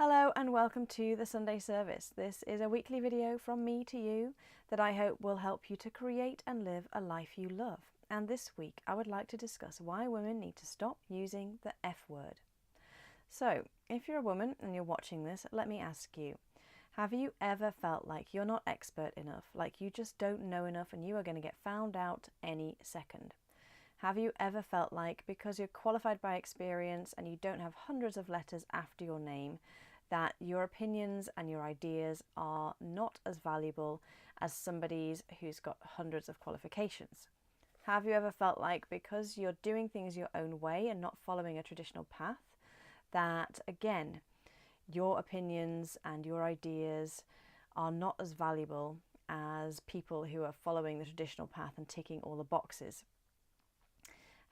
Hello and welcome to the Sunday service. This is a weekly video from me to you that I hope will help you to create and live a life you love. And this week I would like to discuss why women need to stop using the F word. So, if you're a woman and you're watching this, let me ask you, have you ever felt like you're not expert enough, like you just don't know enough and you are going to get found out any second? Have you ever felt like because you're qualified by experience and you don't have hundreds of letters after your name, that your opinions and your ideas are not as valuable as somebody's who's got hundreds of qualifications? Have you ever felt like because you're doing things your own way and not following a traditional path, that again, your opinions and your ideas are not as valuable as people who are following the traditional path and ticking all the boxes?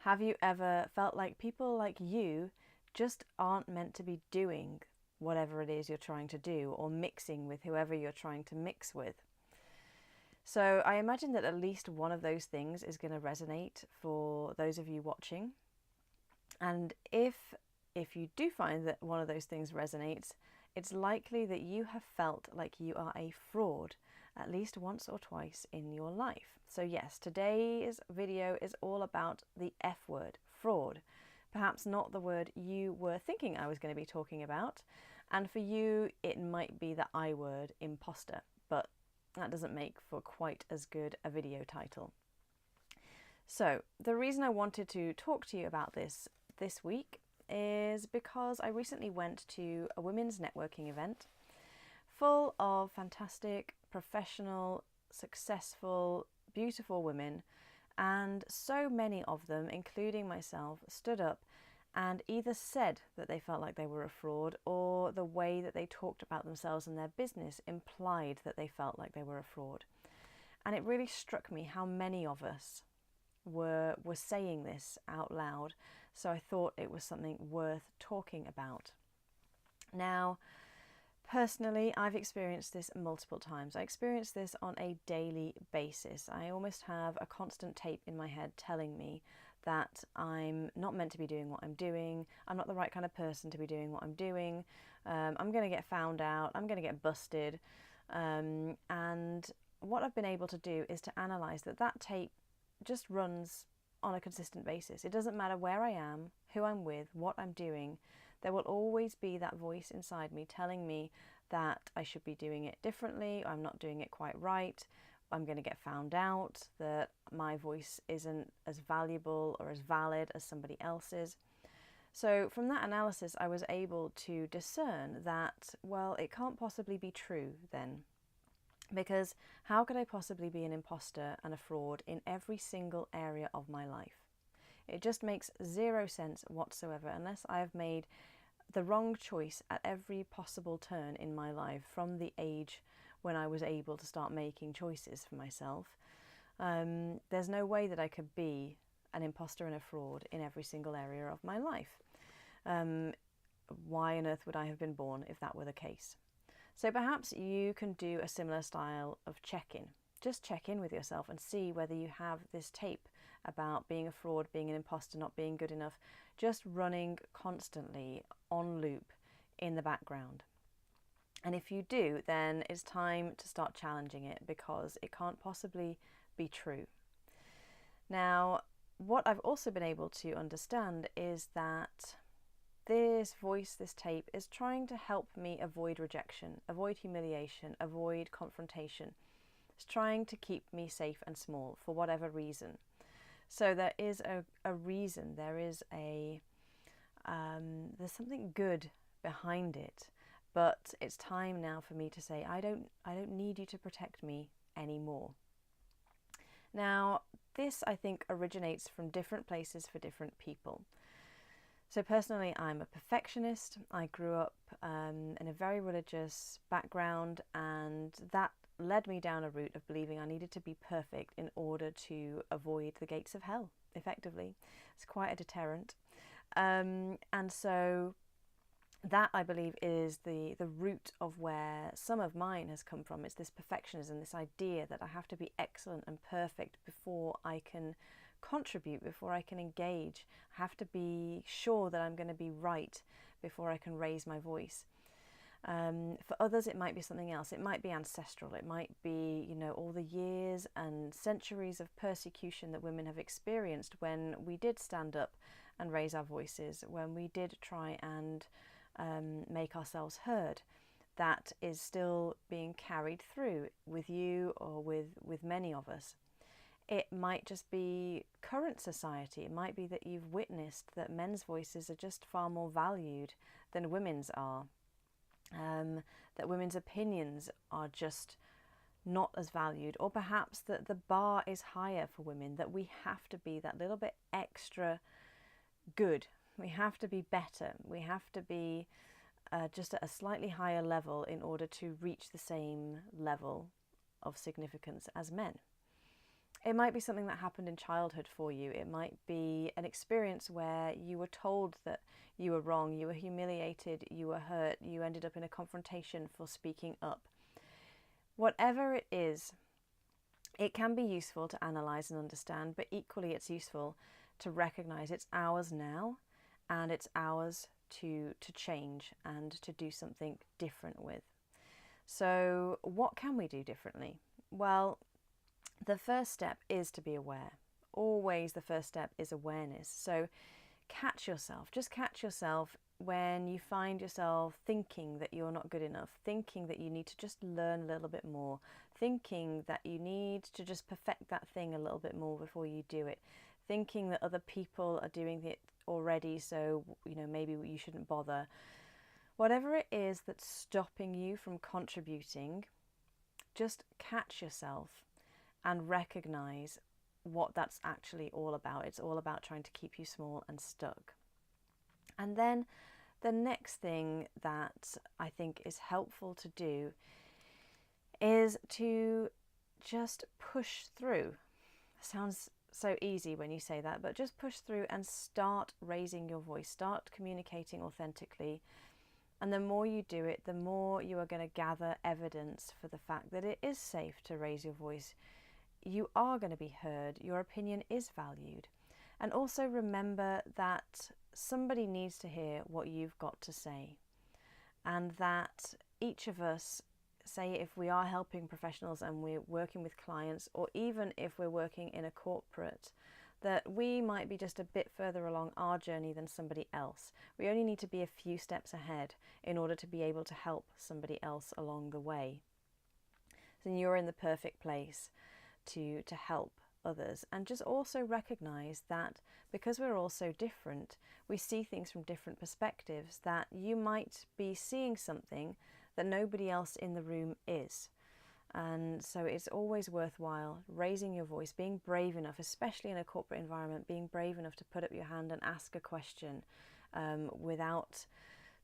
Have you ever felt like people like you just aren't meant to be doing whatever it is you're trying to do or mixing with whoever you're trying to mix with? So I imagine that at least one of those things is going to resonate for those of you watching. And if you do find that one of those things resonates, it's likely that you have felt like you are a fraud at least once or twice in your life. So yes, today's video is all about the F word, fraud. Perhaps not the word you were thinking I was going to be talking about. And for you, it might be the I word, imposter, but that doesn't make for quite as good a video title. So the reason I wanted to talk to you about this week is because I recently went to a women's networking event full of fantastic, professional, successful, beautiful women, and so many of them, including myself, stood up and either said that they felt like they were a fraud, or the way that they talked about themselves and their business implied that they felt like they were a fraud. And it really struck me how many of us were saying this out loud, so I thought it was something worth talking about. Now, personally, I've experienced this multiple times. I experience this on a daily basis. I almost have a constant tape in my head telling me that I'm not meant to be doing what I'm doing, I'm not the right kind of person to be doing what I'm doing, I'm going to get found out, I'm going to get busted, and what I've been able to do is to analyse that tape just runs on a consistent basis. It doesn't matter where I am, who I'm with, what I'm doing, there will always be that voice inside me telling me that I should be doing it differently, I'm not doing it quite right, I'm going to get found out, that my voice isn't as valuable or as valid as somebody else's. So from that analysis, I was able to discern that, well, it can't possibly be true then. Because how could I possibly be an imposter and a fraud in every single area of my life? It just makes zero sense whatsoever unless I have made the wrong choice at every possible turn in my life from the age when I was able to start making choices for myself. There's no way that I could be an imposter and a fraud in every single area of my life. Why on earth would I have been born if that were the case? So perhaps you can do a similar style of check-in. Just check in with yourself and see whether you have this tape about being a fraud, being an imposter, not being good enough, just running constantly on loop in the background. And if you do, then it's time to start challenging it, because it can't possibly be true. Now, what I've also been able to understand is that this voice, this tape, is trying to help me avoid rejection, avoid humiliation, avoid confrontation. It's trying to keep me safe and small for whatever reason. So there is a reason, there is there's something good behind it. But it's time now for me to say, I don't need you to protect me anymore. Now, this I think originates from different places for different people. So personally, I'm a perfectionist. I grew up in a very religious background, and that led me down a route of believing I needed to be perfect in order to avoid the gates of hell, effectively. It's quite a deterrent. And so that, I believe, is the root of where some of mine has come from. It's this perfectionism, this idea that I have to be excellent and perfect before I can contribute, before I can engage. I have to be sure that I'm going to be right before I can raise my voice. For others, it might be something else. It might be ancestral. It might be, you know, all the years and centuries of persecution that women have experienced when we did stand up and raise our voices, when we did try and make ourselves heard. That is still being carried through with you or with many of us. It might just be current society. It might be that you've witnessed that men's voices are just far more valued than women's are. That women's opinions are just not as valued, or perhaps that the bar is higher for women, that we have to be that little bit extra good. We have to be better. We have to be just at a slightly higher level in order to reach the same level of significance as men. It might be something that happened in childhood for you. It might be an experience where you were told that you were wrong, you were humiliated, you were hurt, you ended up in a confrontation for speaking up. Whatever it is, it can be useful to analyse and understand, but equally it's useful to recognise it's ours now and it's ours to change and to do something different with. So what can we do differently? Well, the first step is to be aware. Always the first step is awareness. So catch yourself, just catch yourself when you find yourself thinking that you're not good enough, thinking that you need to just learn a little bit more, thinking that you need to just perfect that thing a little bit more before you do it, thinking that other people are doing it already, so you know maybe you shouldn't bother. Whatever it is that's stopping you from contributing, just catch yourself and recognize what that's actually all about. It's all about trying to keep you small and stuck. And then the next thing that I think is helpful to do is to just push through. Sounds so easy when you say that, but just push through and start raising your voice, start communicating authentically. And the more you do it, the more you are going to gather evidence for the fact that it is safe to raise your voice. You are going to be heard, your opinion is valued. And also remember that somebody needs to hear what you've got to say, and that each of us, say if we are helping professionals and we're working with clients, or even if we're working in a corporate, that we might be just a bit further along our journey than somebody else. We only need to be a few steps ahead in order to be able to help somebody else along the way. So you're in the perfect place to help others, and just also recognize that because we're all so different, we see things from different perspectives, that you might be seeing something that nobody else in the room is. And so it's always worthwhile raising your voice, being brave enough, especially in a corporate environment, being brave enough to put up your hand and ask a question without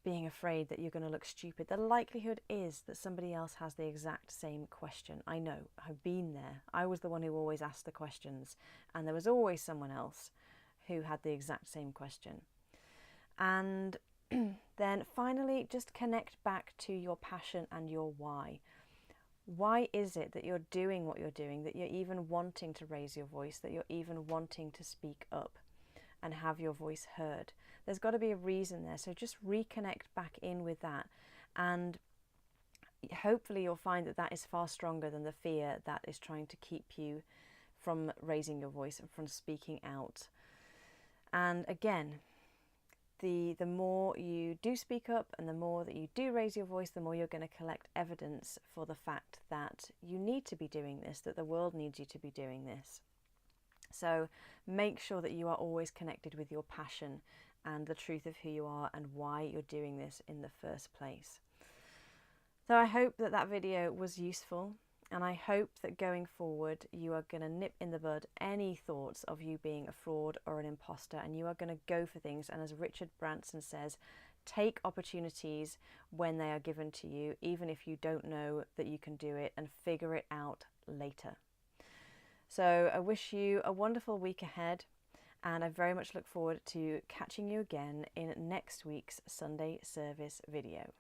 being afraid that you're going to look stupid. The likelihood is that somebody else has the exact same question. I know, I've been there. I was the one who always asked the questions, and there was always someone else who had the exact same question. And then finally, just connect back to your passion and your why. Why is it that you're doing what you're doing, that you're even wanting to raise your voice, that you're even wanting to speak up and have your voice heard? There's got to be a reason there. So just reconnect back in with that, and hopefully you'll find that that is far stronger than the fear that is trying to keep you from raising your voice and from speaking out. And again, the more you do speak up and the more that you do raise your voice, the more you're going to collect evidence for the fact that you need to be doing this, that the world needs you to be doing this. So make sure that you are always connected with your passion and the truth of who you are and why you're doing this in the first place. So I hope that that video was useful, and I hope that going forward you are going to nip in the bud any thoughts of you being a fraud or an imposter, and you are going to go for things. And as Richard Branson says, take opportunities when they are given to you, even if you don't know that you can do it, and figure it out later. So I wish you a wonderful week ahead, and I very much look forward to catching you again in next week's Sunday service video.